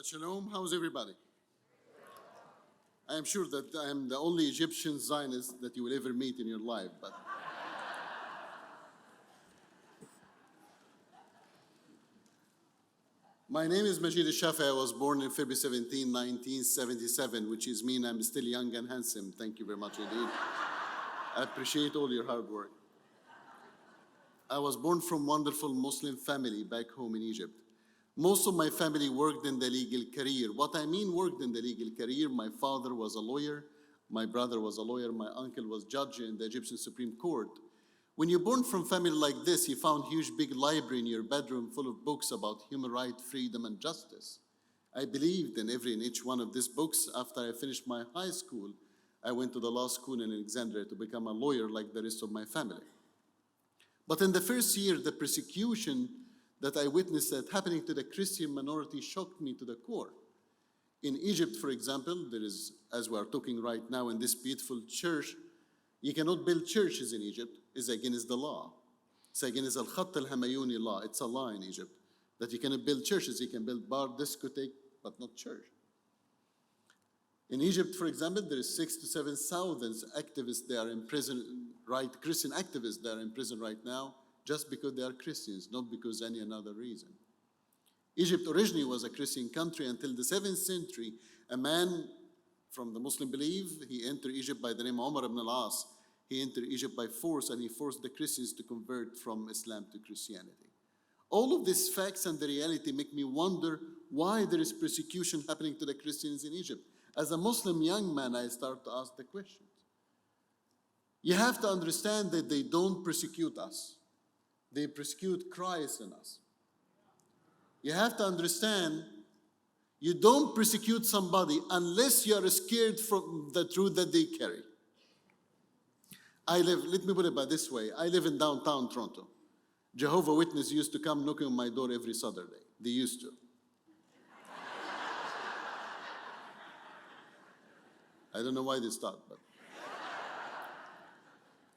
Shabbat Shalom. How's everybody? I am sure that I am the only Egyptian Zionist that you will ever meet in your life, but my name is Majed El Shafie. I was born in February 17, 1977, which is mean I'm still young and handsome. Thank you very much indeed. I appreciate all your hard work. I was born from a wonderful Muslim family back home in Egypt. Most of my family worked in the legal career. What I mean worked in the legal career, my father was a lawyer, my brother was a lawyer, my uncle was judge in the Egyptian Supreme Court. When you're born from a family like this, you found a huge big library in your bedroom full of books about human rights, freedom, and justice. I believed in every and each one of these books. After I finished my high school, I went to the law school in Alexandria to become a lawyer like the rest of my family. But in the first year, the persecution that I witnessed that happening to the Christian minority shocked me to the core. In Egypt, for example, there is, as we are talking right now in this beautiful church, you cannot build churches in Egypt. It's against the law. It's against al-Khatt al-Hamayuni law. It's a law in Egypt that you cannot build churches. You can build bar, discotheque, but not church. In Egypt, for example, there is 6,000 to 7,000 activists. They are in prison, right? Christian activists. They are in prison right now, just because they are Christians, not because any another reason. Egypt originally was a Christian country until the 7th century. A man from the Muslim belief, he entered Egypt by the name of Umar ibn al-As. He entered Egypt by force, and he forced the Christians to convert from Islam to Christianity. All of these facts and the reality make me wonder why there is persecution happening to the Christians in Egypt. As a Muslim young man, I start to ask the questions. You have to understand that they don't persecute us. They persecute Christ in us. You have to understand, you don't persecute somebody unless you are scared from the truth that they carry. Let me put it by this way, I live in downtown Toronto. Jehovah's Witnesses used to come knocking on my door every Saturday. They used to. I don't know why they stopped, but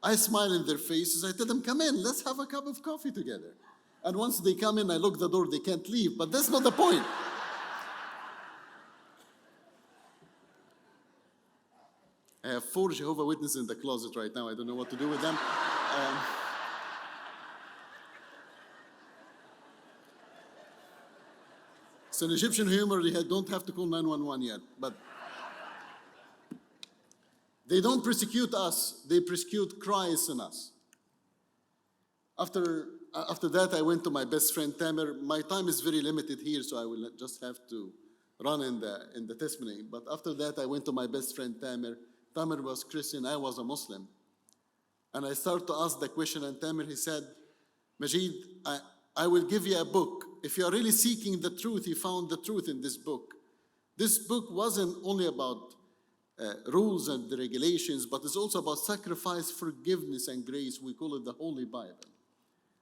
I smile in their faces. I tell them, come in, let's have a cup of coffee together. And once they come in, I lock the door, they can't leave, but that's not the point. I have 4 Jehovah's Witnesses in the closet right now. I don't know what to do with them. It's an Egyptian humor. You don't have to call 911 yet, but they don't persecute us. They persecute Christ in us. After that, I went to my best friend Tamer. My time is very limited here, so I will just have to run in the testimony. But after that, I went to my best friend Tamer. Tamer was Christian, I was a Muslim. And I started to ask the question, and Tamer, he said, Majid, I will give you a book. If you are really seeking the truth, you found the truth in this book. This book wasn't only about rules and the regulations, but it's also about sacrifice, forgiveness, and grace. We call it the Holy Bible.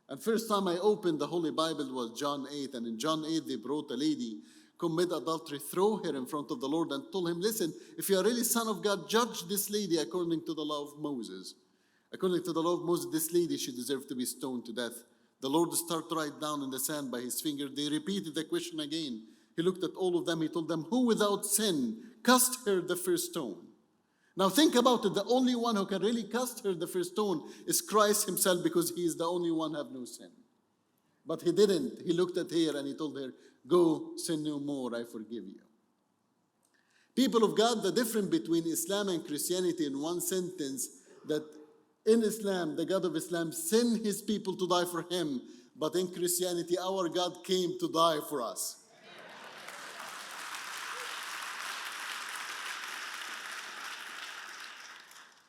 And first time I opened the Holy Bible was John 8, and in John 8, they brought a lady, commit adultery, throw her in front of the Lord and told him, listen, if you are really Son of God, judge this lady according to the law of Moses. According to the law of Moses, this lady should deserve to be stoned to death. The Lord started to write down in the sand by his finger. They repeated the question again. He looked at all of them. He told them, who without sin cast her the first stone? Now think about it. The only one who can really cast her the first stone is Christ himself, because he is the only one who have no sin. But he didn't. He looked at her and he told her, go, sin no more, I forgive you. People of God, the difference between Islam and Christianity in one sentence, that in Islam, the God of Islam sent his people to die for him, but in Christianity, our God came to die for us.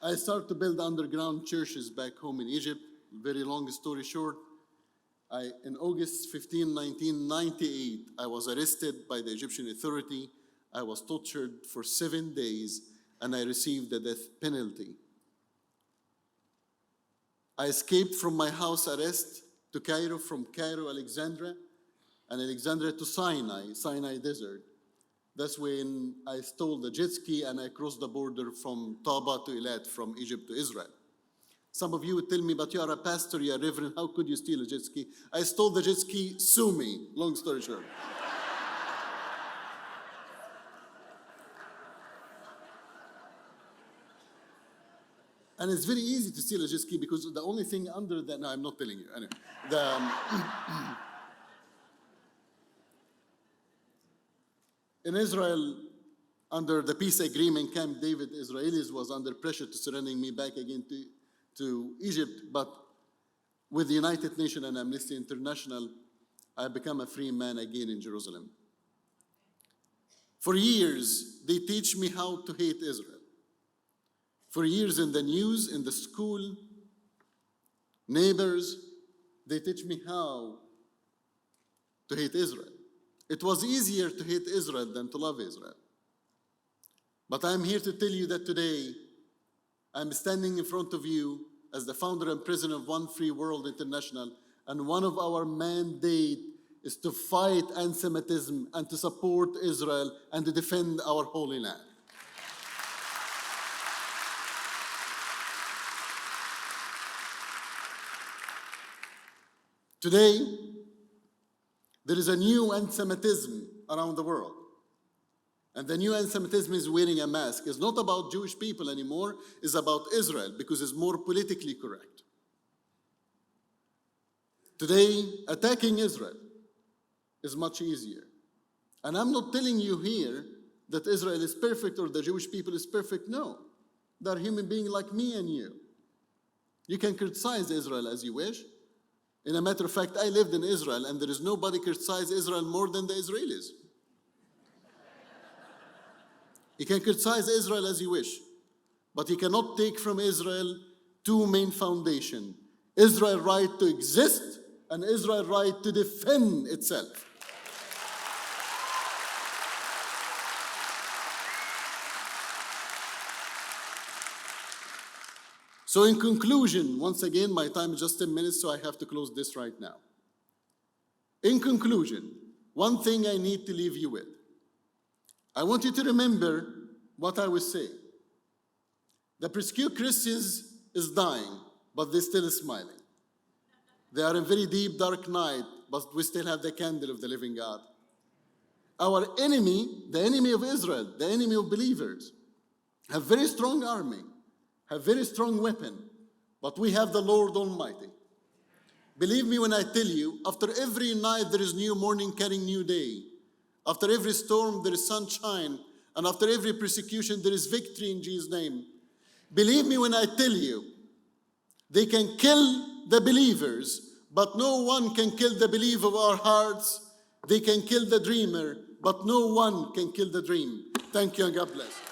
I started to build underground churches back home in Egypt. Very long story short, in August 15, 1998, I was arrested by the Egyptian authority. I was tortured for 7 days, and I received the death penalty. I escaped from my house arrest to Cairo, from Cairo, Alexandria, and Alexandria to Sinai Desert. That's when I stole the jet ski and I crossed the border from Taba to Eilat, from Egypt to Israel. Some of you would tell me, but you are a pastor, you are a reverend, how could you steal a jet ski? I stole the jet ski, sue me, long story short. And it's very easy to steal a jet ski because the only thing under that, no, I'm not telling you. Anyway, in Israel, under the peace agreement, Camp David, Israelis was under pressure to surrendering me back again to Egypt. But with the United Nations and Amnesty International, I become a free man again in Jerusalem. For years, they teach me how to hate Israel. For years in the news, in the school, neighbors, they teach me how to hate Israel. It was easier to hate Israel than to love Israel. But I'm here to tell you that today, I'm standing in front of you as the founder and president of One Free World International, and one of our mandate is to fight anti-Semitism and to support Israel and to defend our Holy Land. Today, there is a new anti-Semitism around the world. And the new anti-Semitism is wearing a mask. It's not about Jewish people anymore, it's about Israel because it's more politically correct. Today, attacking Israel is much easier. And I'm not telling you here that Israel is perfect or the Jewish people is perfect. No, they're human beings like me and you. You can criticize Israel as you wish. In a matter of fact, I lived in Israel, and there is nobody criticizes Israel more than the Israelis. You can criticize Israel as you wish, but you cannot take from Israel two main foundations: Israel's right to exist and Israel's right to defend itself. So in conclusion, once again, my time is just 10 minutes, so I have to close this right now. In conclusion, one thing I need to leave you with. I want you to remember what I was saying. The persecuted Christians is dying, but they're still smiling. They are in very deep, dark night, but we still have the candle of the living God. Our enemy, the enemy of Israel, the enemy of believers, have very strong army, have very strong weapon, but we have the Lord Almighty. Believe me when I tell you, after every night there is new morning carrying new day. After every storm there is sunshine, and after every persecution there is victory in Jesus' name. Believe me when I tell you, they can kill the believers, but no one can kill the belief of our hearts. They can kill the dreamer, but no one can kill the dream. Thank you and God bless.